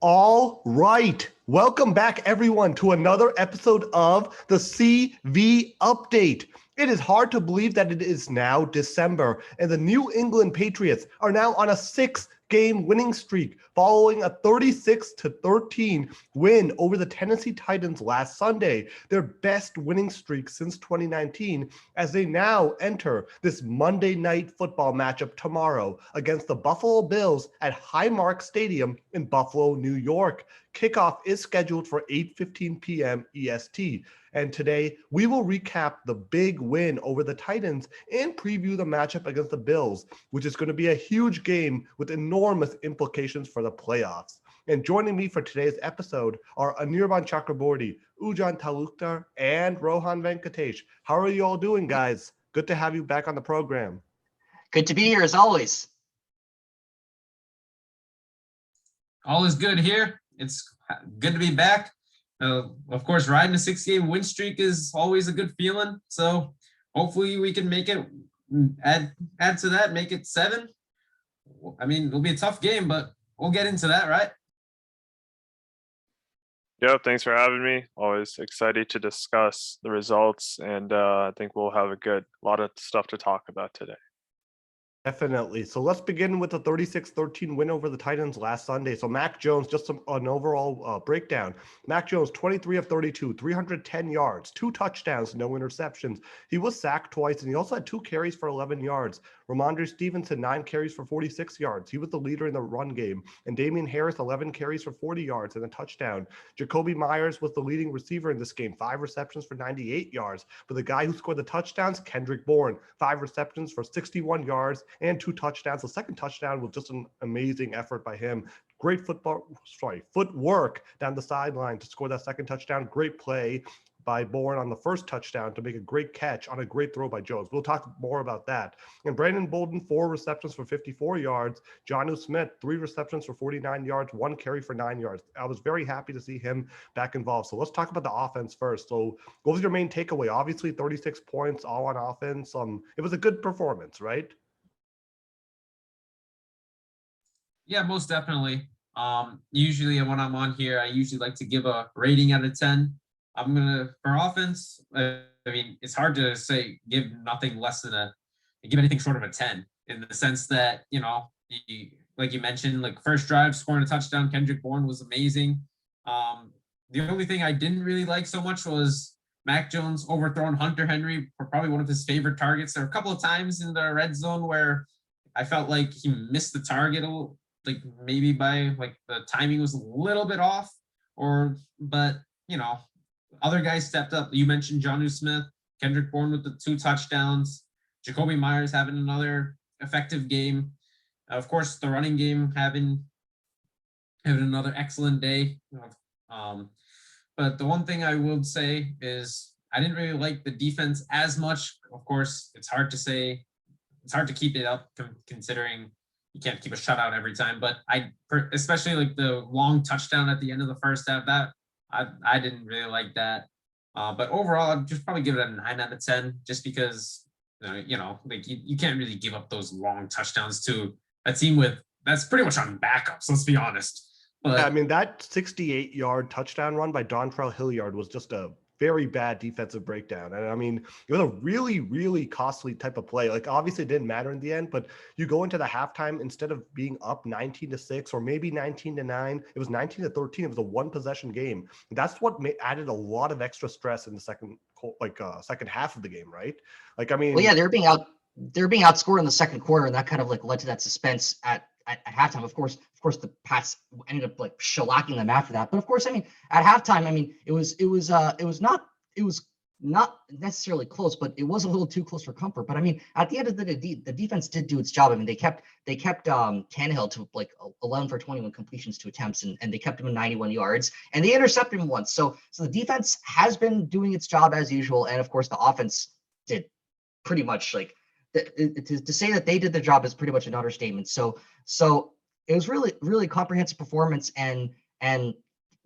All right. Welcome back, everyone, to another episode of the CV Update. It is hard to believe that it is now December, and the New England Patriots are now on a six-game winning streak following a 36-13 win over the Tennessee Titans last Sunday, their best winning streak since 2019, as they now enter this Monday Night Football matchup tomorrow against the Buffalo Bills at Highmark Stadium in Buffalo, New York. Kickoff is scheduled for 8:15 p.m. EST. And today, we will recap the big win over the Titans and preview the matchup against the Bills, which is going to be a huge game with enormous implications for the playoffs. And joining me for today's episode are Anirban Chakraborty, Ujan Talukdar, and Rohan Venkatesh. How are you all doing, guys? Good to have you back on the program. Good to be here, as always. All is good here. It's good to be back. Of course, riding a 6-game win streak is always a good feeling. So hopefully we can make it, add to that, make it 7. I mean, it'll be a tough game, but we'll get into that, right? Yeah, thanks for having me. Always excited to discuss the results, and I think we'll have a lot of stuff to talk about today. Definitely. So let's begin with the 36-13 win over the Titans last Sunday. So Mac Jones, just an overall breakdown. Mac Jones, 23 of 32, 310 yards, 2 touchdowns, no interceptions. He was sacked twice, and he also had 2 carries for 11 yards. Ramondre Stevenson, 9 carries for 46 yards. He was the leader in the run game. And Damian Harris, 11 carries for 40 yards and a touchdown. Jacoby Myers was the leading receiver in this game, 5 receptions for 98 yards. But the guy who scored the touchdowns, Kendrick Bourne, 5 receptions for 61 yards and 2 touchdowns. The second touchdown was just an amazing effort by him. Great footwork down the sideline to score that second touchdown. Great play by Bourne on the first touchdown to make a great catch on a great throw by Jones. We'll talk more about that. And Brandon Bolden, 4 receptions for 54 yards. Jonnu Smith, 3 receptions for 49 yards, 1 carry for 9 yards. I was very happy to see him back involved. So let's talk about the offense first. So what was your main takeaway? Obviously 36 points all on offense. It was a good performance, right? Yeah, most definitely. Usually when I'm on here, I usually like to give a rating out of 10. For offense, I mean, it's hard to say give nothing less than give anything short of a 10, in the sense that, like you mentioned, like first drive, scoring a touchdown, Kendrick Bourne was amazing. The only thing I didn't really like so much was Mac Jones overthrowing Hunter Henry for probably one of his favorite targets. There were a couple of times in the red zone where I felt like he missed the target, like maybe by like the timing was a little bit off, but other guys stepped up. You mentioned Jonnu Smith, Kendrick Bourne with the 2 touchdowns, Jacoby Myers having another effective game. Of course, the running game having another excellent day. But the one thing I would say is I didn't really like the defense as much. Of course, it's hard to keep it up considering you can't keep a shutout every time. But especially like the long touchdown at the end of the first half, that I didn't really like that. But overall, I'd just probably give it a 9 out of 10, just because, like you can't really give up those long touchdowns to a team that's pretty much on backups, let's be honest. But yeah, I mean, that 68-yard touchdown run by Dontrell Hilliard was just a very bad defensive breakdown. And I mean, it was a really, really costly type of play. Like, obviously it didn't matter in the end, but you go into the halftime, instead of being up 19-6 or maybe 19-9, it was 19-13. It was a 1-possession game. That's what added a lot of extra stress in the second half of the game, right? Like, I mean, well, yeah, they're being outscored in the second quarter, and that kind of like led to that suspense at halftime. Of course, the Pats ended up like shellacking them after that. But of course, I mean, at halftime, I mean, it was not necessarily close, but it was a little too close for comfort. But I mean, at the end of the day, the defense did do its job. I mean, they kept Tannehill to like 11 for 21 completions to attempts, and they kept him at 91 yards, and they intercepted him once. So the defense has been doing its job as usual, and of course, the offense did pretty much like. To say that they did the job is pretty much an understatement. So it was really, really comprehensive performance, and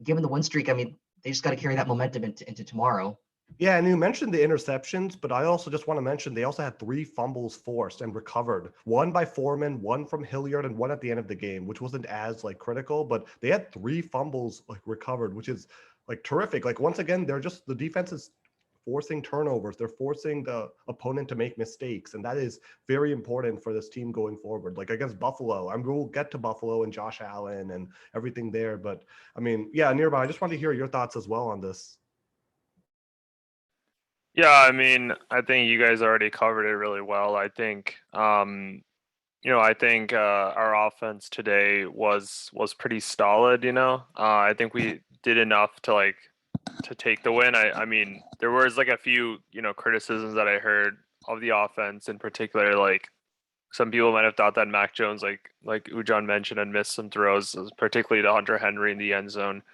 given the win streak, I mean, they just got to carry that momentum into tomorrow. Yeah, and you mentioned the interceptions, but I also just want to mention they also had 3 fumbles forced and recovered. One by Foreman, one from Hilliard, and one at the end of the game, which wasn't as like critical, but they had 3 fumbles like recovered, which is like terrific. Like once again, they're just the defense is forcing turnovers. They're forcing the opponent to make mistakes, and that is very important for this team going forward. Like against Buffalo, we'll get to Buffalo and Josh Allen and everything there, but I mean, yeah, Anirban, I just want to hear your thoughts as well on this. Yeah, I mean, I think you guys already covered it really well. I think, I think our offense today was pretty solid. I think we did enough to take the win. I mean, there was like a few criticisms that I heard of the offense in particular. Like some people might have thought that Mac Jones, like Ujan mentioned, had missed some throws, particularly to Hunter Henry in the end zone.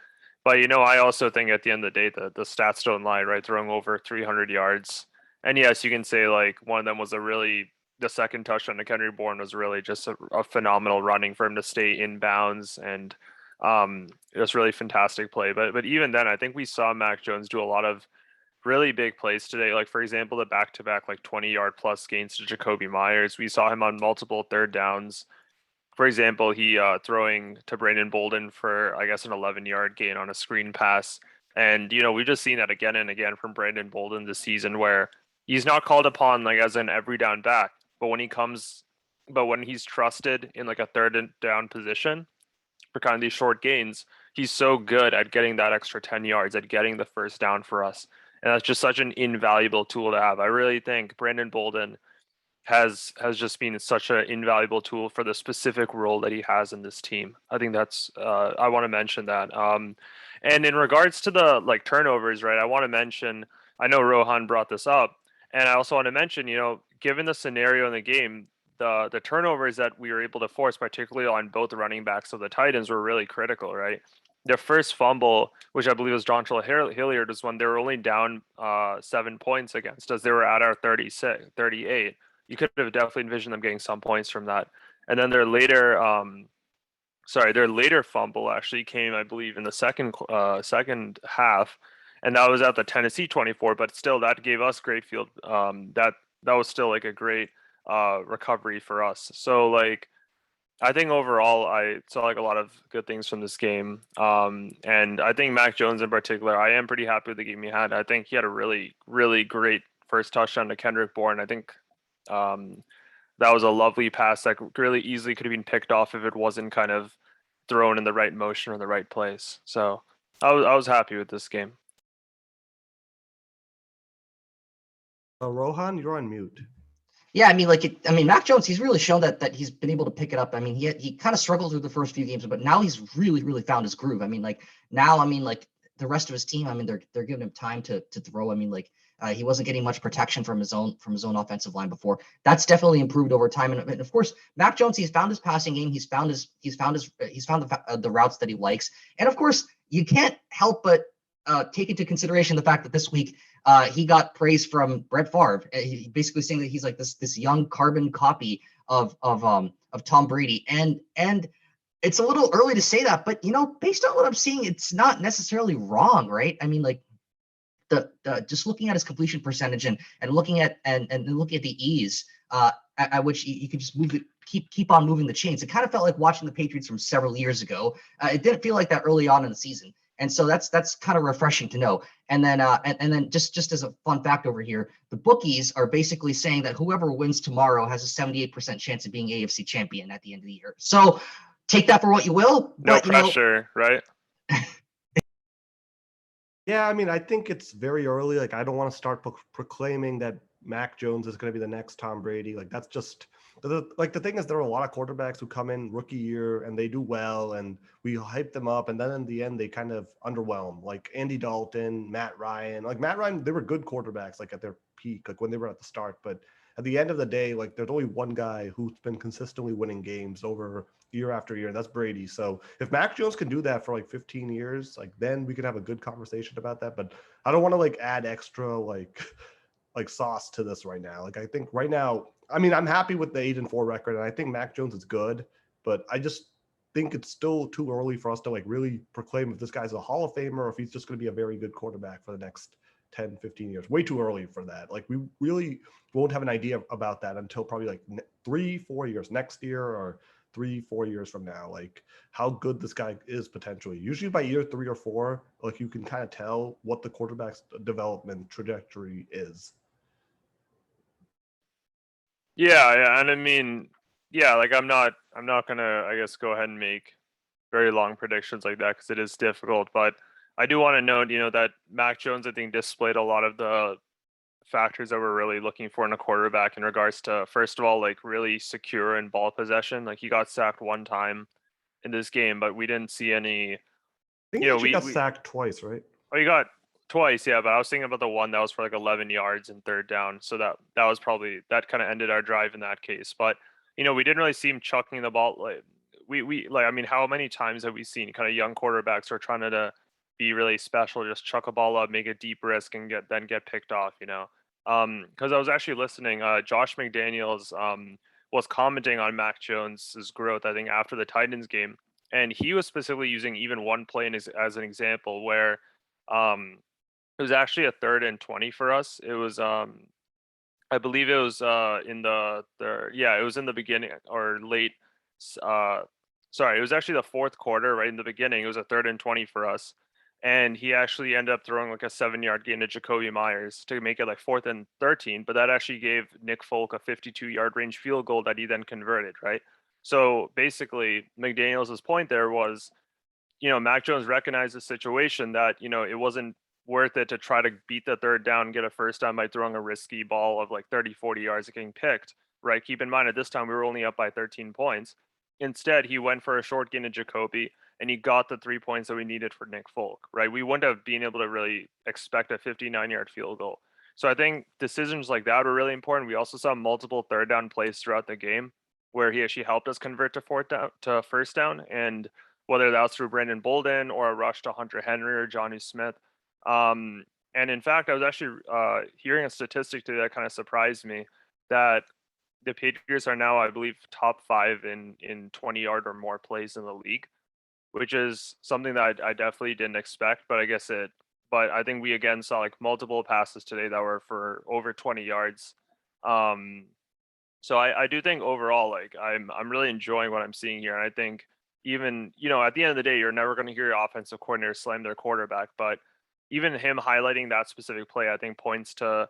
But I also think at the end of the day, the stats don't lie, right? Throwing over 300 yards, and yes, you can say like one of them was the second touchdown to Henry Bourne was really just a phenomenal running for him to stay in bounds, and it was really fantastic play. But even then, I think we saw Mac Jones do a lot of really big plays today. Like for example, the back-to-back like 20-yard plus gains to Jacoby Myers. We saw him on multiple third downs. For example, he throwing to Brandon Bolden for I guess an 11-yard gain on a screen pass, and we've just seen that again and again from Brandon Bolden this season, where he's not called upon like as an every down back, but when he's trusted in like a third and down position for kind of these short gains, he's so good at getting that extra 10 yards, at getting the first down for us, and that's just such an invaluable tool to have. I really think Brandon Bolden has just been such an invaluable tool for the specific role that he has in this team. I think that's I want to mention that. And in regards to the like turnovers, right? I want to mention. I know Rohan brought this up, and I also want to mention, given the scenario in the game, the turnovers that we were able to force, particularly on both the running backs of the Titans, were really critical, right? Their first fumble, which I believe was Jontrell Hilliard, was when they were only down 7 points against us. They were at our 38. You could have definitely envisioned them getting some points from that. And then their later fumble actually came, I believe, in the second half, and that was at the Tennessee 24. But still, that gave us great field. That was still like a great recovery for us. So like, I think overall, I saw like a lot of good things from this game. And I think Mac Jones in particular, I am pretty happy with the game he had. I think he had a really, really great first touchdown to Kendrick Bourne. I think that was a lovely pass that really easily could have been picked off if it wasn't kind of thrown in the right motion or the right place. So I was happy with this game. Rohan, you're on mute. Yeah, I mean, Mac Jones, he's really shown that he's been able to pick it up. I mean, he kind of struggled through the first few games, but now he's really, really found his groove. I mean, the rest of his team, I mean, they're giving him time to throw. I mean, he wasn't getting much protection from his own offensive line before. That's definitely improved over time. And of course, Mac Jones, he's found his passing game. He's found the routes that he likes. And of course, you can't help but take into consideration the fact that this week he got praise from Brett Favre. He basically saying that he's like this young carbon copy of Tom Brady, and it's a little early to say that, but based on what I'm seeing, it's not necessarily wrong, right? I mean, like the just looking at his completion percentage and looking at looking at the ease at which you could just keep on moving the chains. It kind of felt like watching the Patriots from several years ago. It didn't feel like that early on in the season. And so that's kind of refreshing to know. And then just as a fun fact over here, the bookies are basically saying that whoever wins tomorrow has a 78% chance of being AFC champion at the end of the year. So take that for what you will. No pressure, right? Yeah, I mean, I think it's very early. Like, I don't want to start proclaiming that Mac Jones is going to be the next Tom Brady. Like, that's just the thing is there are a lot of quarterbacks who come in rookie year and they do well and we hype them up, and then in the end they kind of underwhelm. Like Andy Dalton, Matt Ryan. Like Matt Ryan, they were good quarterbacks like at their peak, like when they were at the start, but at the end of the day, like there's only one guy who's been consistently winning games over year after year, and that's Brady. So if Mac Jones can do that for like 15 years, like then we could have a good conversation about that. But I don't want to like add extra like sauce to this right now. Like I think right now, I mean, I'm happy with the 8-4 record, and I think Mac Jones is good, but I just think it's still too early for us to like really proclaim if this guy's a Hall of Famer or if he's just going to be a very good quarterback for the next 10, 15 years. Way too early for that. Like we really won't have an idea about that until probably like 3-4 years next year or 3-4 years from now. Like how good this guy is potentially. Usually by year 3 or 4, like you can kind of tell what the quarterback's development trajectory is. Yeah, and I mean, yeah, like I'm not gonna, I guess, go ahead and make very long predictions like that because it is difficult. But I do want to note, that Mac Jones, I think, displayed a lot of the factors that we're really looking for in a quarterback in regards to, first of all, like really secure in ball possession. Like he got sacked one time in this game, but we didn't see any. I think You know, he got we sacked twice, right? Oh, you got twice, yeah. But I was thinking about the one that was for like 11 yards and third down. So that was probably that kind of ended our drive in that case. But we didn't really see him chucking the ball. Like we like, I mean, how many times have we seen kind of young quarterbacks who are trying to be really special, just chuck a ball up, make a deep risk, and get picked off. Because I was actually listening. Josh McDaniels was commenting on Mac Jones's growth, I think, after the Titans game, and he was specifically using even one play as an example where it was actually a 3rd and 20 for us. It was I believe it was in it was in the beginning or late sorry, it was actually the 4th quarter, right in the beginning. It was a 3rd and 20 for us. And he actually ended up throwing like a 7-yard gain to Jacoby Myers to make it like 4th and 13, but that actually gave Nick Folk a 52-yard range field goal that he then converted, right? So basically McDaniels' point there was, Mac Jones recognized the situation that, it wasn't worth it to try to beat the 3rd down and get a first down by throwing a risky ball of like 30, 40 yards and getting picked, right? Keep in mind at this time we were only up by 13 points. Instead, he went for a short gain to Jacoby and he got the 3 points that we needed for Nick Folk, right? We wouldn't have been able to really expect a 59-yard field goal. So I think decisions like that were really important. We also saw multiple 3rd down plays throughout the game where he actually helped us convert to first down, and whether that was through Brandon Bolden or a rush to Hunter Henry or Johnny Smith. And in fact, I was actually hearing a statistic today that kind of surprised me that the Patriots are now, I believe, top 5 in 20-yard or more plays in the league, which is something that I definitely didn't expect. But I think we again saw like multiple passes today that were for over 20 yards. So I do think overall, like I'm really enjoying what I'm seeing here. And I think even, at the end of the day, you're never going to hear your offensive coordinator slam their quarterback, but even him highlighting that specific play, I think points to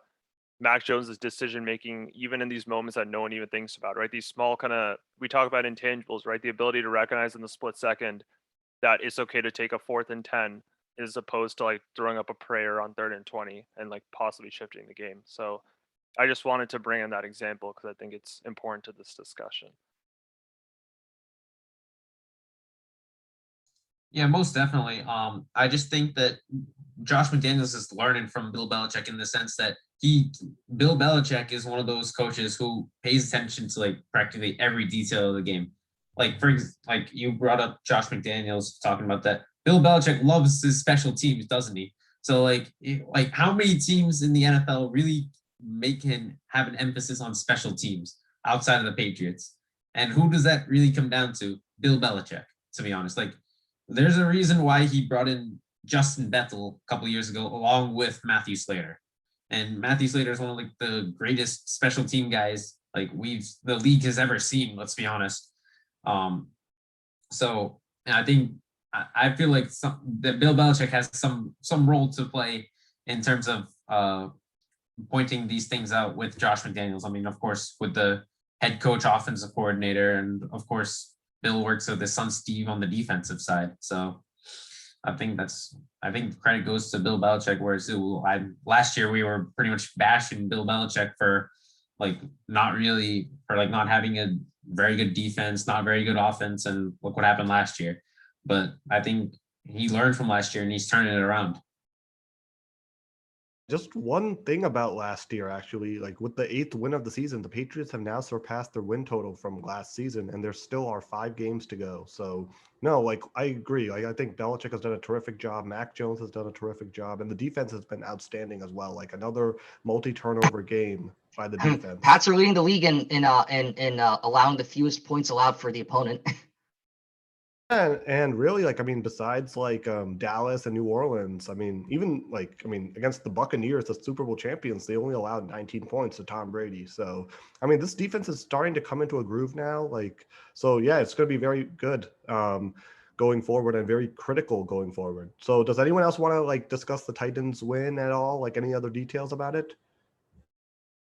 Mac Jones's decision making, even in these moments that no one even thinks about, right? These small we talk about intangibles, right? The ability to recognize in the split second that it's okay to take a 4th and 10 as opposed to like throwing up a prayer on 3rd and 20 and like possibly shifting the game. So I just wanted to bring in that example because I think it's important to this discussion. Yeah, most definitely. I just think that Josh McDaniels is learning from Bill Belichick in the sense that Bill Belichick is one of those coaches who pays attention to like practically every detail of the game. Like like you brought up Josh McDaniels talking about that. Bill Belichick loves his special teams, doesn't he? So like how many teams in the NFL really make him have an emphasis on special teams outside of the Patriots? And who does that really come down to? Bill Belichick, to be honest. Like there's a reason why he brought in Justin Bethel a couple of years ago, along with Matthew Slater. And Matthew Slater is one of like the greatest special team guys like the league has ever seen. Let's be honest. So I think I feel like that Bill Belichick has some role to play in terms of pointing these things out with Josh McDaniels. I mean, of course, with the head coach, offensive coordinator, and of course, Bill works with his son Steve on the defensive side. So I think credit goes to Bill Belichick. Whereas last year we were pretty much bashing Bill Belichick for not having a very good defense, not very good offense, and look what happened last year. But I think he learned from last year and he's turning it around. Just one thing about last year, actually, like with the 8th win of the season, the Patriots have now surpassed their win total from last season, and there still are 5 games to go. So, no, like I agree. Like I think Belichick has done a terrific job. Mac Jones has done a terrific job, and the defense has been outstanding as well. Like another multi-turnover game by the defense. Pats are leading the league in allowing the fewest points allowed for the opponent. And really, like, I mean, besides like Dallas and New Orleans, I mean, even like, I mean, against the Buccaneers, the Super Bowl champions, they only allowed 19 points to Tom Brady. So, I mean, this defense is starting to come into a groove now. Like, so yeah, it's going to be very good going forward and very critical going forward. So, does anyone else want to like discuss the Titans win at all? Like, any other details about it?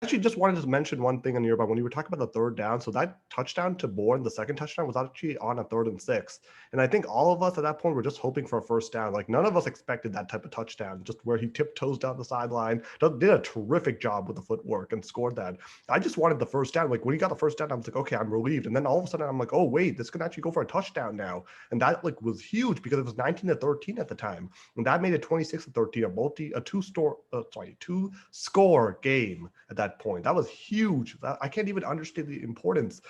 Actually, just wanted to mention one thing in Anirban when you were talking about the third down. So that touchdown to Bourne, the second touchdown, was actually on a 3rd and 6. And I think all of us at that point were just hoping for a first down. Like none of us expected that type of touchdown, just where he tiptoes down the sideline, did a terrific job with the footwork and scored that. I just wanted the first down. Like when he got the first down, I was like, okay, I'm relieved. And then all of a sudden, I'm like, oh wait, this can actually go for a touchdown now. And that like was huge because it was 19-13 at the time, and that made it 26-13, a two score game at that point. That was huge. I can't even understand the importance.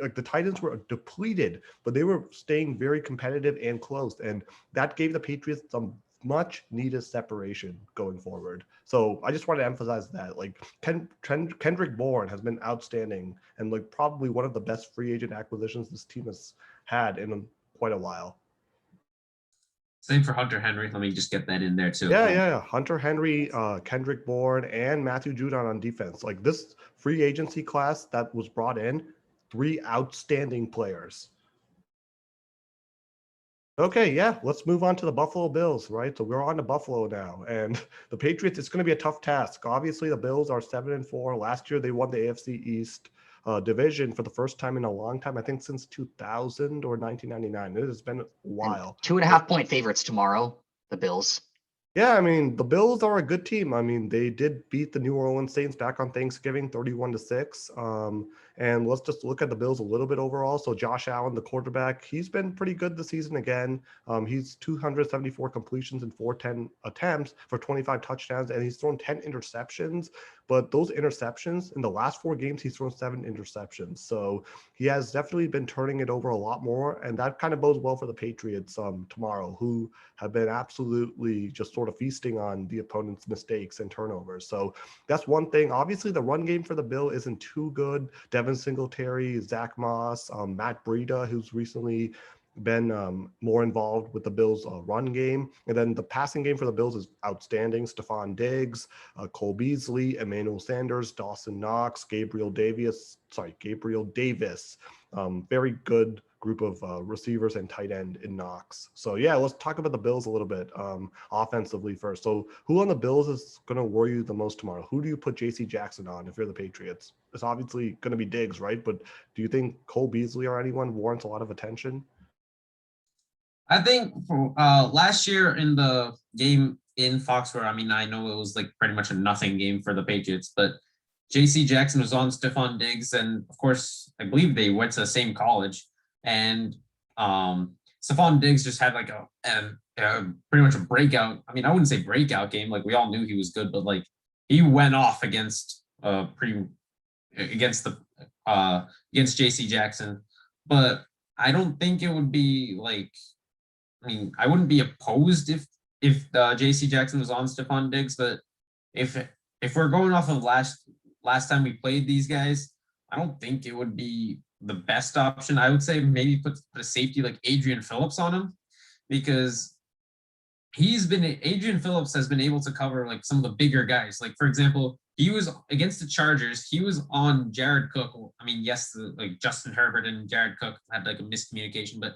Like the Titans were depleted, but they were staying very competitive and close, and that gave the Patriots some much needed separation going forward. So I just want to emphasize that like Kendrick Bourne has been outstanding and like probably one of the best free agent acquisitions this team has had in quite a while. Same for Hunter Henry. Let me just get that in there too. Yeah. Hunter Henry, Kendrick Bourne, and Matthew Judon on defense. Like this free agency class that was brought in, 3 outstanding players. Okay, yeah, let's move on to the Buffalo Bills, right? So we're on to Buffalo now, and the Patriots. It's going to be a tough task. Obviously, the Bills are 7-4. Last year, they won the AFC East division for the first time in a long time. I think since 2000 or 1999. It has been a while. And 2.5-point favorites tomorrow, the Bills. Yeah, I mean, the Bills are a good team. I mean, they did beat the New Orleans Saints back on Thanksgiving 31-6. And let's just look at the Bills a little bit overall. So Josh Allen, the quarterback, he's been pretty good this season again. He's 274 completions in 410 attempts for 25 touchdowns, and he's thrown 10 interceptions. But those interceptions, in the last 4 games, he's thrown 7 interceptions. So he has definitely been turning it over a lot more, and that kind of bodes well for the Patriots tomorrow, who have been absolutely just sort of feasting on the opponent's mistakes and turnovers. So that's one thing. Obviously, the run game for the Bill isn't too good. Devin Singletary, Zach Moss, Matt Breida, who's recently been more involved with the Bills' run game. And then the passing game for the Bills is outstanding. Stephon Diggs, Cole Beasley, Emmanuel Sanders, Dawson Knox, Gabriel Davis. Very good group of receivers and tight end in Knox. So yeah, let's talk about the Bills a little bit offensively first. So who on the Bills is going to worry you the most tomorrow? Who do you put JC Jackson on if you're the Patriots? It's obviously going to be Diggs, right? But do you think Cole Beasley or anyone warrants a lot of attention? I think last year in the game in Foxborough, I mean, I know it was like pretty much a nothing game for the Patriots, but JC Jackson was on Stephon Diggs, and of course, I believe they went to the same college. And Stephon Diggs just had like a pretty much a breakout. I mean, I wouldn't say breakout game. Like we all knew he was good, but like he went off against against JC Jackson. But I don't think it would be like. I mean, I wouldn't be opposed if JC Jackson was on Stephon Diggs, but if we're going off of last time we played these guys, I don't think it would be the best option. I would say maybe put a safety like Adrian Phillips on him, because Adrian Phillips has been able to cover like some of the bigger guys. Like for example, he was against the Chargers. He was on Jared Cook. I mean, yes, like Justin Herbert and Jared Cook had like a miscommunication, but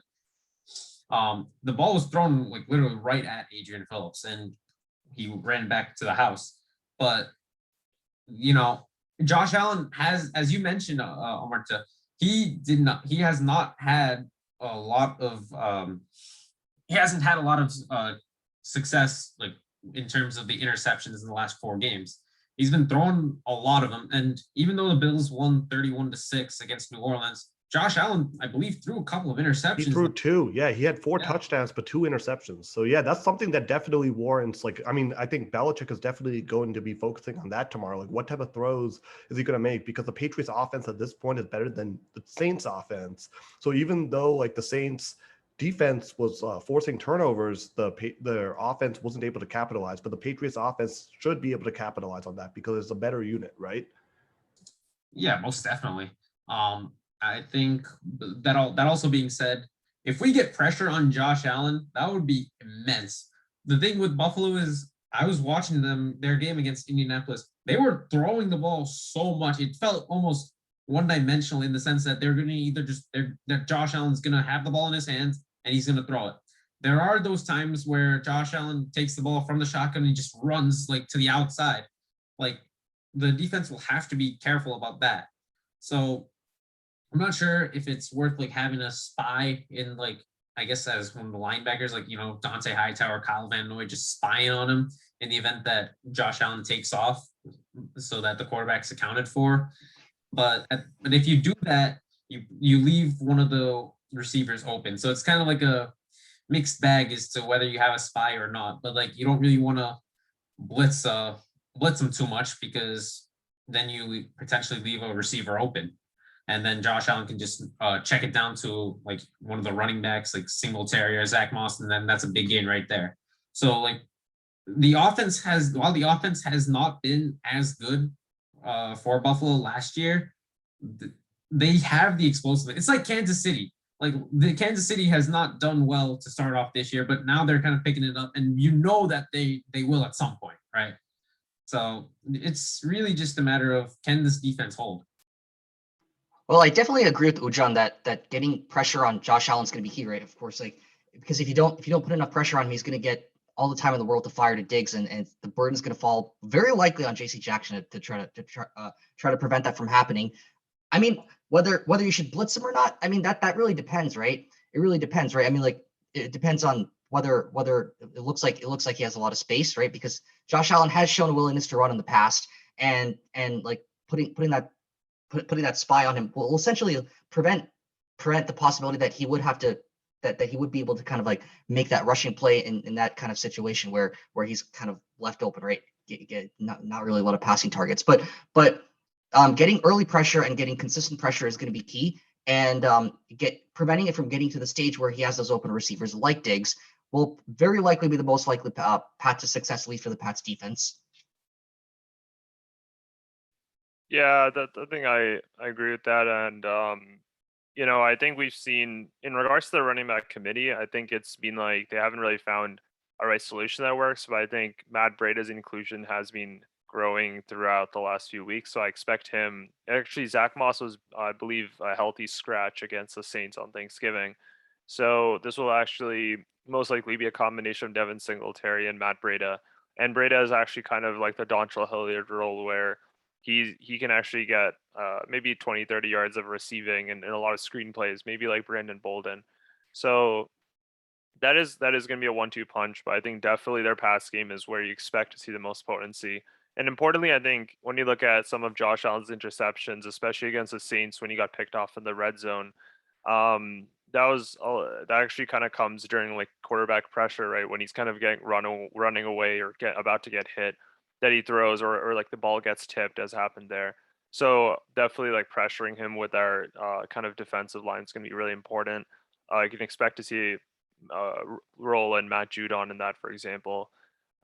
the ball was thrown like literally right at Adrian Phillips, and he ran back to the house. But Josh Allen has, as you mentioned, Amartya, he has not had a lot of he hasn't had a lot of success like in terms of the interceptions in the last 4 games. He's been throwing a lot of them, and even though the Bills won 31-6 against New Orleans, Josh Allen, I believe, threw a couple of interceptions. He threw 2. Yeah, he had 4 touchdowns, but 2 interceptions. So yeah, that's something that definitely warrants. Like, I mean, I think Belichick is definitely going to be focusing on that tomorrow. Like, what type of throws is he going to make? Because the Patriots' offense at this point is better than the Saints' offense. So even though like the Saints' defense was forcing turnovers, their offense wasn't able to capitalize. But the Patriots' offense should be able to capitalize on that because it's a better unit, right? Yeah, most definitely. I think that also being said, if we get pressure on Josh Allen, that would be immense. The thing with Buffalo is I was watching their game against Indianapolis. They were throwing the ball so much. It felt almost one-dimensional in the sense that they're going to either that Josh Allen's going to have the ball in his hands and he's going to throw it. There are those times where Josh Allen takes the ball from the shotgun and just runs like to the outside. Like the defense will have to be careful about that. So I'm not sure if it's worth like having a spy in like, I guess as one of the linebackers, like, you know, Dante Hightower, Kyle Van Noy, just spying on him in the event that Josh Allen takes off so that the quarterback's accounted for. But if you do that, you leave one of the receivers open. So it's kind of like a mixed bag as to whether you have a spy or not. But like you don't really want to blitz them too much because then you potentially leave a receiver open. And then Josh Allen can just check it down to like one of the running backs, like Singletary or Zach Moss, and then that's a big gain right there. So like while the offense has not been as good for Buffalo last year, they have the explosive. It's like Kansas City. Like the Kansas City has not done well to start off this year, but now they're kind of picking it up, and you know that they will at some point, right? So it's really just a matter of can this defense hold? Well, I definitely agree with Ujan that getting pressure on Josh Allen's going to be key, right? Of course, like because if you don't put enough pressure on him, he's going to get all the time in the world to fire to Diggs, and the burden's going to fall very likely on J.C. Jackson to try to prevent that from happening. I mean, whether you should blitz him or not, I mean that really depends, right? It really depends, right? I mean, like it depends on whether it looks like he has a lot of space, right? Because Josh Allen has shown a willingness to run in the past, and like putting that spy on him will essentially prevent the possibility that he would have to that he would be able to kind of like make that rushing play in that kind of situation where he's kind of left open, right? Get not really a lot of passing targets, but getting early pressure and getting consistent pressure is going to be key, and preventing it from getting to the stage where he has those open receivers like Diggs will very likely be the most likely path to success, at least for the Pats defense. Yeah, I think I agree with that. And, you know, I think we've seen in regards to the running back committee, I think it's been like they haven't really found a right solution that works. But I think Matt Breida's inclusion has been growing throughout the last few weeks. So I expect him. Actually, Zach Moss was, I believe, a healthy scratch against the Saints on Thanksgiving. So this will actually most likely be a combination of Devin Singletary and Matt Breida. And Breida is actually kind of like the Dontrell Hilliard role where he can actually get maybe 20, 30 yards of receiving and a lot of screen plays, maybe like Brandon Bolden. So that is going to be a 1-2 punch, but I think definitely their pass game is where you expect to see the most potency. And importantly, I think when you look at some of Josh Allen's interceptions, especially against the Saints when he got picked off in the red zone, that actually kind of comes during like quarterback pressure, right? When he's kind of getting running away or about to get hit, that he throws or like the ball gets tipped, as happened there. So definitely like pressuring him with our kind of defensive line is going to be really important. You can expect to see Roll and Matt Judon in that, for example.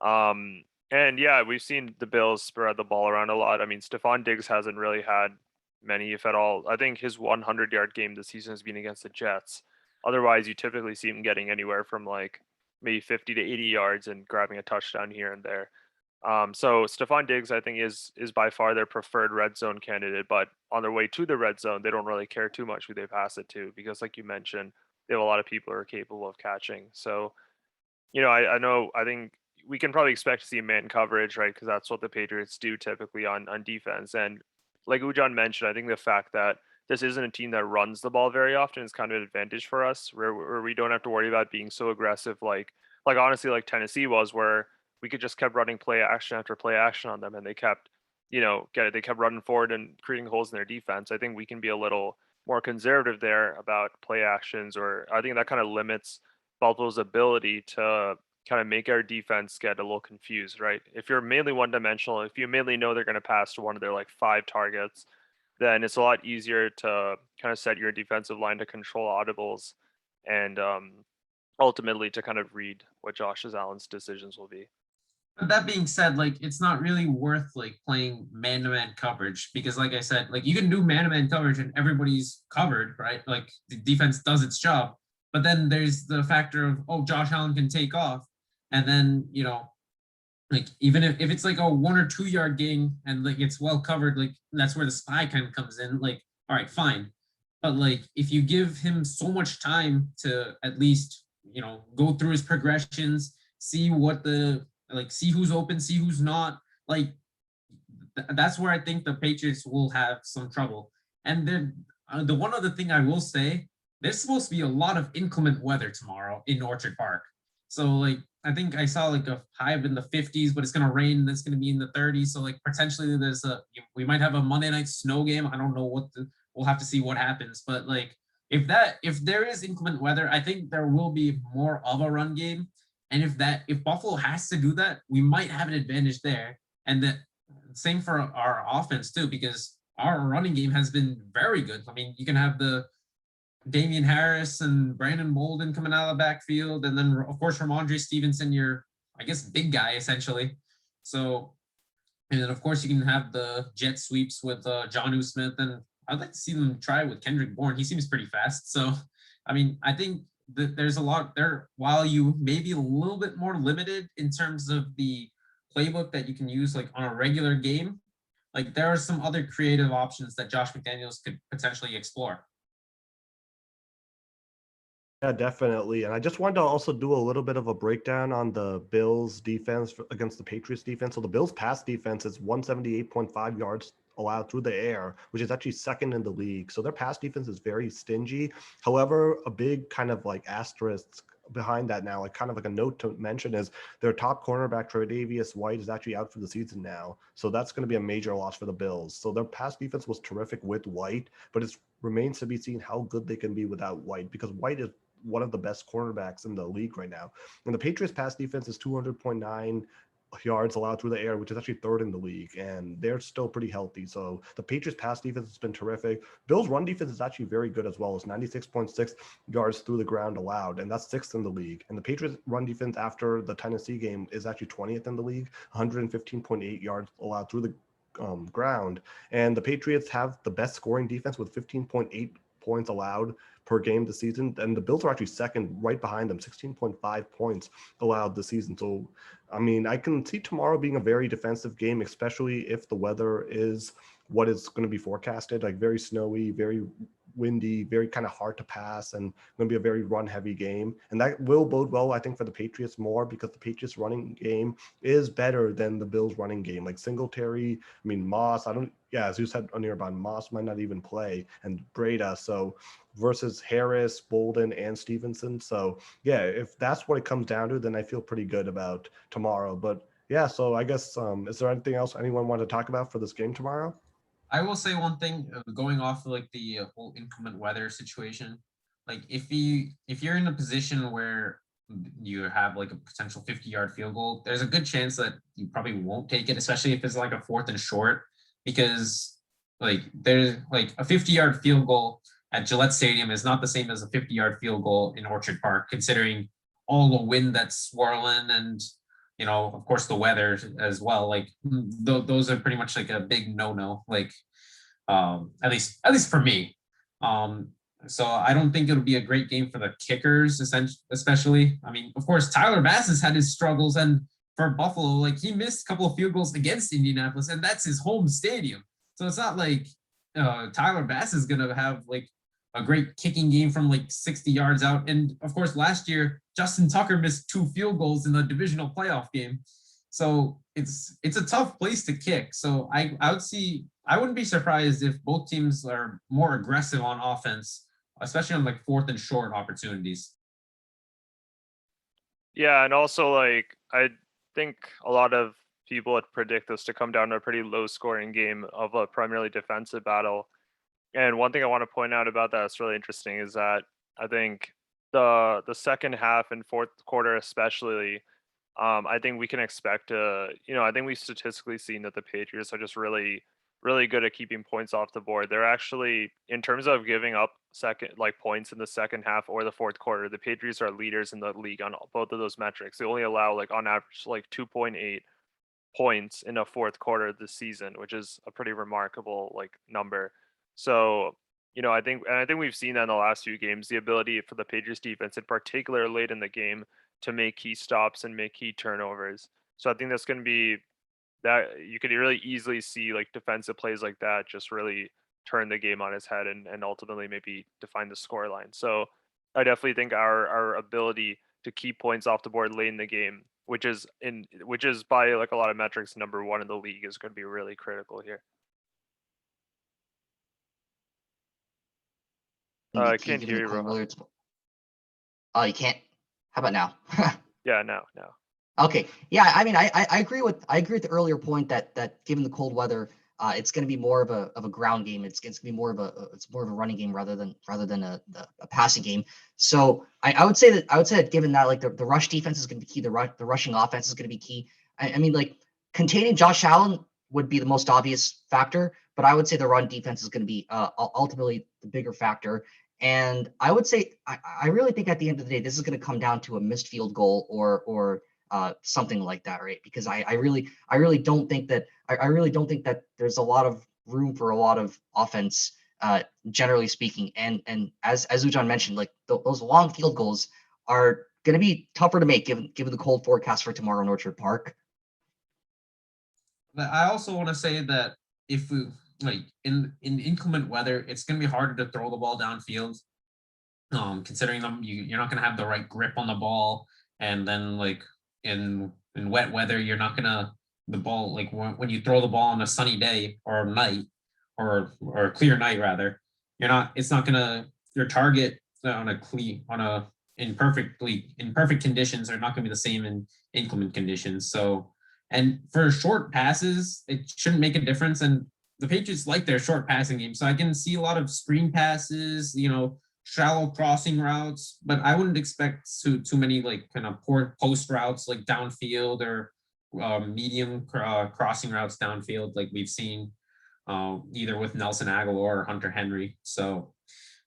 And yeah, we've seen the Bills spread the ball around a lot. I mean, Stephon Diggs hasn't really had many, if at all. I think his 100-yard game this season has been against the Jets. Otherwise, you typically see him getting anywhere from like maybe 50 to 80 yards and grabbing a touchdown here and there. So Stephon Diggs, I think, is by far their preferred red zone candidate. But on their way to the red zone, they don't really care too much who they pass it to because, like you mentioned, they have a lot of people who are capable of catching. So, you know, I think we can probably expect to see man coverage, right? Because that's what the Patriots do typically on defense. And like Ujan mentioned, I think the fact that this isn't a team that runs the ball very often is kind of an advantage for us, where we don't have to worry about being so aggressive, like honestly, like Tennessee was, where we could just kept running play action after play action on them, and they kept, they kept running forward and creating holes in their defense. I think we can be a little more conservative there about play actions, or I think that kind of limits Buffalo's ability to kind of make our defense get a little confused, right? If you're mainly one-dimensional, if you mainly know they're going to pass to one of their like 5 targets, then it's a lot easier to kind of set your defensive line to control audibles and ultimately to kind of read what Josh Allen's decisions will be. But that being said, like it's not really worth like playing man-to-man coverage because, like I said, like you can do man-to-man coverage and everybody's covered, right? Like the defense does its job. But then there's the factor of, oh, Josh Allen can take off. And then, like even if it's like a 1 or 2 yard gain and like it's well covered, like that's where the spy kind of comes in. Like, all right, fine. But like if you give him so much time to at least, go through his progressions, see see who's open, see who's not, like that's where I think the Patriots will have some trouble. And then the one other thing I will say, there's supposed to be a lot of inclement weather tomorrow in Orchard Park. So like I think I saw like a high in the 50s, but it's gonna rain. That's gonna be in the 30s. So like potentially we might have a Monday night snow game. I don't know we'll have to see what happens. But like if there is inclement weather, I think there will be more of a run game. And if Buffalo has to do that, we might have an advantage there. And that same for our offense too, because our running game has been very good. I mean, you can have the Damian Harris and Brandon Bolden coming out of the backfield, and then of course Ramondre Stevenson, your I guess big guy essentially. So, and then of course you can have the jet sweeps with Jonnu Smith, and I'd like to see them try with Kendrick Bourne. He seems pretty fast. So, I mean, I think that there's a lot there. While you may be a little bit more limited in terms of the playbook that you can use like on a regular game, like there are some other creative options that Josh McDaniels could potentially explore. Yeah, definitely. And I just wanted to also do a little bit of a breakdown on the Bills defense against the Patriots defense. So the Bills pass defense is 178.5 yards allowed through the air, which is actually second in the league. So their pass defense is very stingy. However, a big kind of like asterisk behind that now, like kind of like a note to mention, is their top cornerback Tre'Davious White is actually out for the season now. So that's going to be a major loss for the Bills. So their pass defense was terrific with White, but it remains to be seen how good they can be without White, because White is one of the best cornerbacks in the league right now. And the Patriots pass defense is 200.9 yards allowed through the air, which is actually third in the league, and they're still pretty healthy. So the Patriots pass defense has been terrific. Bills run defense is actually very good as well. It's 96.6 yards through the ground allowed, and that's sixth in the league. And the Patriots run defense after the Tennessee game is actually 20th in the league, 115.8 yards allowed through the ground. And the Patriots have the best scoring defense with 15.8 points allowed per game this season, and the Bills are actually second right behind them, 16.5 points allowed this season. So I mean, I can see tomorrow being a very defensive game, especially if the weather is what is going to be forecasted, like very snowy, very windy, very kind of hard to pass, and going to be a very run heavy game. And that will bode well, I think, for the Patriots more, because the Patriots running game is better than the Bills running game. Like Singletary, I mean, Moss, as you said, Anirban, Moss might not even play, and Breda. So versus Harris, Bolden, and Stevenson. So yeah, if that's what it comes down to, then I feel pretty good about tomorrow. But yeah, so I guess is there anything else anyone want to talk about for this game tomorrow? I will say one thing, going off of like the whole inclement weather situation. Like if you're in a position where you have like a potential 50-yard field goal, there's a good chance that you probably won't take it, especially if it's like a 4th and short, because like there's like a 50-yard field goal at Gillette Stadium is not the same as a 50-yard field goal in Orchard Park, considering all the wind that's swirling and of course the weather as well. Like those are pretty much like a big no-no, like at least for me. So I don't think it'll be a great game for the kickers, especially. I mean, of course, Tyler Bass has had his struggles, and for Buffalo, like he missed a couple of field goals against Indianapolis, and that's his home stadium. So it's not like Tyler Bass is gonna have like a great kicking game from like 60 yards out. And of course, last year Justin Tucker missed 2 field goals in the divisional playoff game. So it's a tough place to kick. So I wouldn't be surprised if both teams are more aggressive on offense, especially on like 4th and short opportunities. Yeah, and also like I think a lot of people would predict this to come down to a pretty low scoring game of a primarily defensive battle. And one thing I want to point out about that that's really interesting is that I think the second half and fourth quarter especially, I think we can expect I think we've statistically seen that the Patriots are just really, really good at keeping points off the board. They're actually, in terms of giving up points in the second half or the fourth quarter, the Patriots are leaders in the league on both of those metrics. They only allow like on average like 2.8 points in a fourth quarter this season, which is a pretty remarkable like number. So I think we've seen that in the last few games, the ability for the Patriots defense, in particular late in the game, to make key stops and make key turnovers. So I think that's going to be that you could really easily see like defensive plays like that just really turn the game on its head and ultimately maybe define the score line. So I definitely think our ability to keep points off the board late in the game, which is by like a lot of metrics number one in the league, is going to be really critical here. I can't hear you, Rohan. Oh, you can't. How about now? Yeah, no. Okay. Yeah, I mean, I agree with the earlier point that given the cold weather, it's going to be more of a ground game. It's going to be more of a running game rather than a passing game. So I would say that given that like the rush defense is going to be key, the rushing offense is going to be key. I mean, like containing Josh Allen would be the most obvious factor, but I would say the run defense is going to be ultimately the bigger factor. And I would say I really think at the end of the day, this is going to come down to a missed field goal or something like that, right? Because I really don't think that there's a lot of room for a lot of offense, generally speaking. And as Ujan mentioned, like those long field goals are going to be tougher to make given the cold forecast for tomorrow in Orchard Park. But I also want to say that if we like in inclement weather, it's going to be harder to throw the ball downfield. Considering you're not going to have the right grip on the ball, and then like in wet weather, you're not gonna the ball like when you throw the ball on a sunny day or night or a clear night rather, it's not gonna your target in perfect conditions are not gonna be the same in inclement conditions. So and for short passes, it shouldn't make a difference. And the Patriots like their short passing game, so I can see a lot of screen passes, shallow crossing routes, but I wouldn't expect too many like kind of poor post routes like downfield or medium crossing routes downfield like we've seen either with Nelson Aguilar or Hunter Henry. So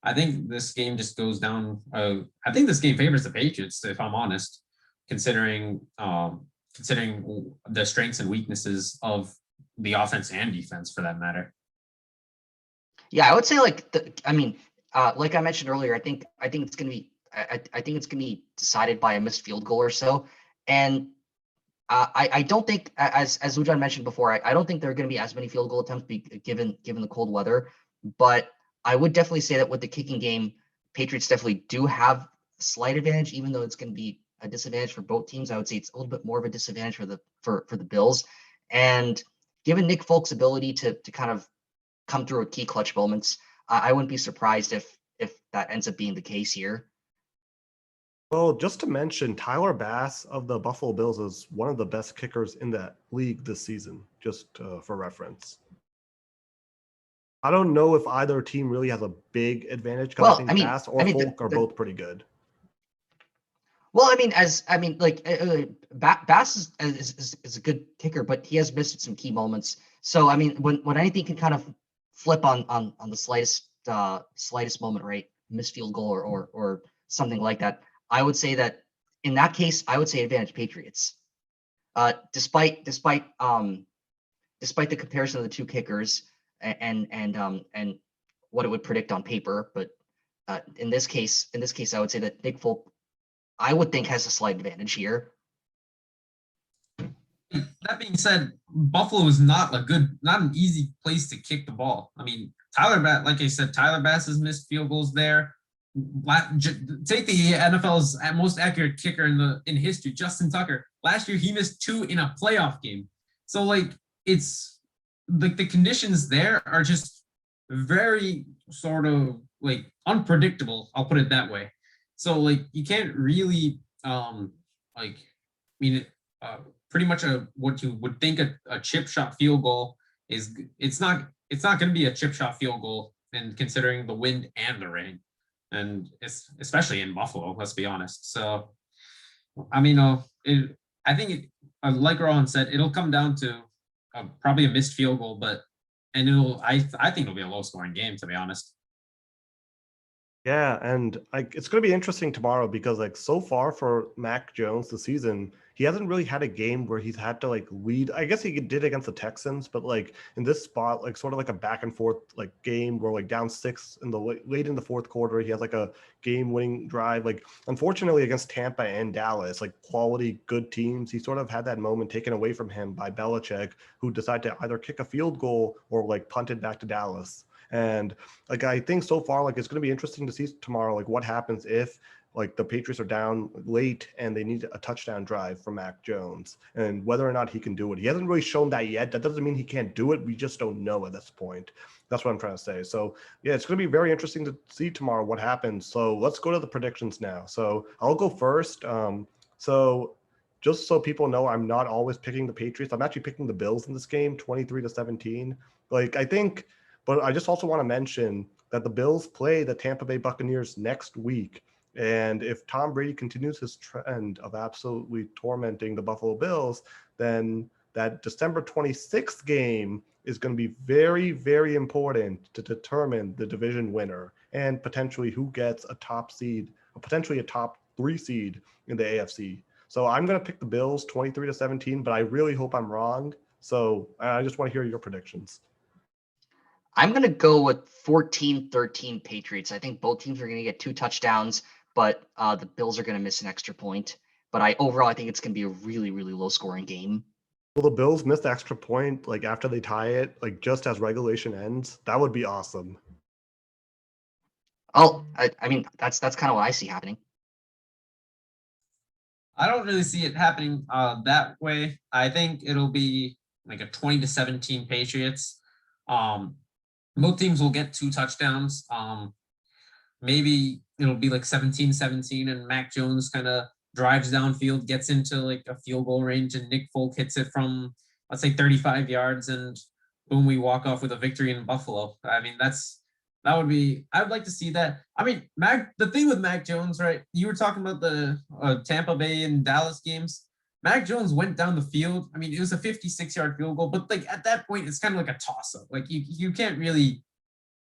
I think this game just goes down. I think this game favors the Patriots, if I'm honest, considering the strengths and weaknesses of the offense and defense for that matter. Yeah, I would say like like I mentioned earlier, I think it's gonna be decided by a missed field goal or so, and I don't think as Ujan mentioned before, I don't think there are going to be as many field goal attempts given the cold weather, but I would definitely say that with the kicking game, Patriots definitely do have a slight advantage, even though it's going to be a disadvantage for both teams. I would say it's a little bit more of a disadvantage for the Bills, and given Nick Folk's ability to kind of come through at key clutch moments, I wouldn't be surprised if that ends up being the case here. Well, just to mention, Tyler Bass of the Buffalo Bills is one of the best kickers in that league this season, just for reference. I don't know if either team really has a big advantage because I think Bass or Folk are both pretty good. Well, Bass is a good kicker, but he has missed some key moments. So I mean, when anything can kind of flip on the slightest moment, right? Missed field goal or something like that. I would say that in that case, I would say advantage Patriots. Despite the comparison of the two kickers and what it would predict on paper, but in this case, I would say that Nick Folk, I would think, has a slight advantage here. That being said, Buffalo is not an easy place to kick the ball. I mean, like I said, Tyler Bass has missed field goals there. Take the NFL's most accurate kicker in history, Justin Tucker. Last year, he missed 2 in a playoff game. So like it's like the conditions there are just very sort of like unpredictable. I'll put it that way. So like you can't really pretty much what you would think a chip shot field goal is. It's not going to be a chip shot field goal, and considering the wind and the rain, and it's especially in Buffalo. Let's be honest. So, I mean, I think like Rohan said, it'll come down to probably a missed field goal, I think it'll be a low scoring game, to be honest. Yeah, and it's going to be interesting tomorrow because so far for Mac Jones this season, he hasn't really had a game where he's had to like lead. I guess he did against the Texans, but like in this spot, like sort of like a back and forth like game where like down 6 in the late in the fourth quarter, he has like a game winning drive. Like unfortunately against Tampa and Dallas, like quality good teams, he sort of had that moment taken away from him by Belichick, who decided to either kick a field goal or like punt it back to Dallas. And like I think so far, like it's going to be interesting to see tomorrow, like what happens if like the Patriots are down late and they need a touchdown drive from Mac Jones, and whether or not he can do it. He hasn't really shown that yet. That doesn't mean he can't do it. We just don't know at this point. That's what I'm trying to say. So yeah, it's going to be very interesting to see tomorrow what happens. So let's go to the predictions now. So I'll go first. So just so people know, I'm not always picking the Patriots. I'm actually picking the Bills in this game, 23-17. Like I think, but I just also want to mention that the Bills play the Tampa Bay Buccaneers next week. And if Tom Brady continues his trend of absolutely tormenting the Buffalo Bills, then that December 26th game is going to be very, very important to determine the division winner and potentially who gets a top seed, potentially a top 3 seed in the AFC. So I'm going to pick the Bills 23-17, but I really hope I'm wrong. So I just want to hear your predictions. I'm going to go with 14-13 Patriots. I think both teams are going to get 2 touchdowns, but the Bills are going to miss an extra point. But I think it's going to be a really, really low scoring game. Will the Bills miss the extra point like after they tie it, like just as regulation ends? That would be awesome. I mean, that's kind of what I see happening. I don't really see it happening that way. I think it'll be like a 20-17 Patriots. Both teams will get 2 touchdowns. Maybe it'll be like 17-17 and Mac Jones kind of drives downfield, gets into like a field goal range, and Nick Folk hits it from, let's say, 35 yards, and boom, we walk off with a victory in Buffalo. I mean, I'd like to see that. I mean, the thing with Mac Jones, right? You were talking about the Tampa Bay and Dallas games. Mac Jones went down the field. I mean, it was a 56-yard field goal, but like at that point, it's kind of like a toss-up. Like you can't really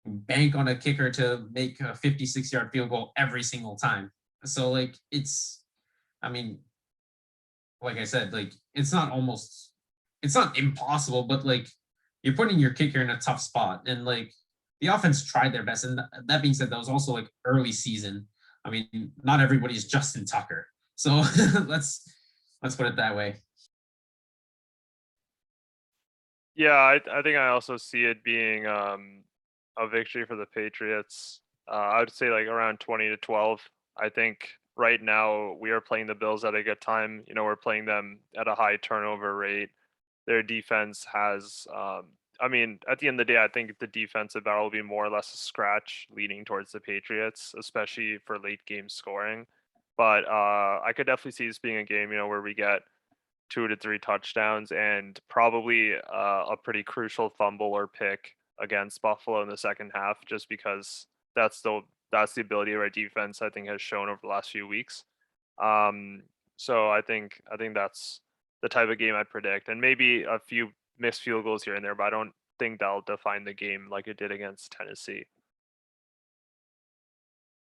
bank on a kicker to make a 56-yard field goal every single time. So like I mean, like I said, like it's not impossible, but like you're putting your kicker in a tough spot, and like the offense tried their best. And that being said, that was also like early season. I mean, not everybody's Justin Tucker. So let's put it that way. Yeah, I think I also see it being a victory for the Patriots. I would say like around 20-12. I think right now we are playing the Bills at a good time. You know, we're playing them at a high turnover rate. Their defense has, I mean, at the end of the day, I think the defensive battle will be more or less a scratch leading towards the Patriots, especially for late game scoring. But I could definitely see this being a game, you know, where we get 2 to 3 touchdowns and probably a pretty crucial fumble or pick against Buffalo in the second half, just because that's the ability of our defense, I think, has shown over the last few weeks. So I think that's the type of game I'd predict, and maybe a few missed field goals here and there, but I don't think that'll define the game like it did against Tennessee.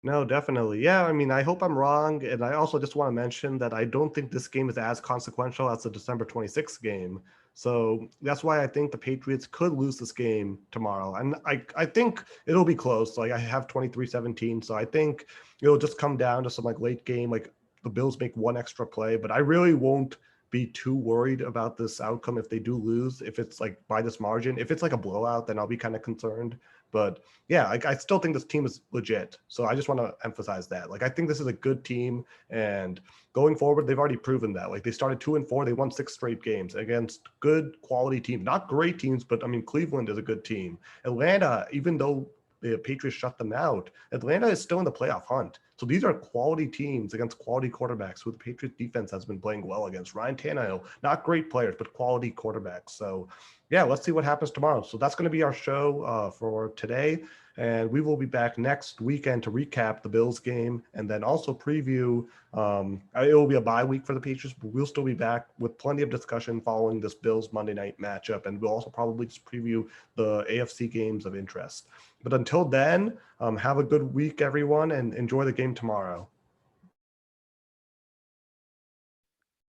No, definitely. Yeah, I mean, I hope I'm wrong. And I also just want to mention that I don't think this game is as consequential as the December 26th game. So that's why I think the Patriots could lose this game tomorrow. And I think it'll be close. Like I have 23-17. So I think it'll just come down to some like late game, like the Bills make one extra play. But I really won't be too worried about this outcome if they do lose, if it's like by this margin. If it's like a blowout, then I'll be kind of concerned. But yeah, like I still think this team is legit. So I just want to emphasize that. Like I think this is a good team, and going forward, they've already proven that. Like they started 2-4, they won 6 straight games against good quality teams, not great teams, but I mean Cleveland is a good team. Atlanta, even though the Patriots shut them out, Atlanta is still in the playoff hunt. So these are quality teams against quality quarterbacks who the Patriots defense has been playing well against. Ryan Tannehill, not great players, but quality quarterbacks. So yeah, let's see what happens tomorrow. So that's going to be our show for today. And we will be back next weekend to recap the Bills game and then also preview. It will be a bye week for the Patriots, but we'll still be back with plenty of discussion following this Bills Monday night matchup. And we'll also probably just preview the AFC games of interest. But until then, have a good week, everyone, and enjoy the game tomorrow.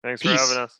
Thanks for Peace. having us.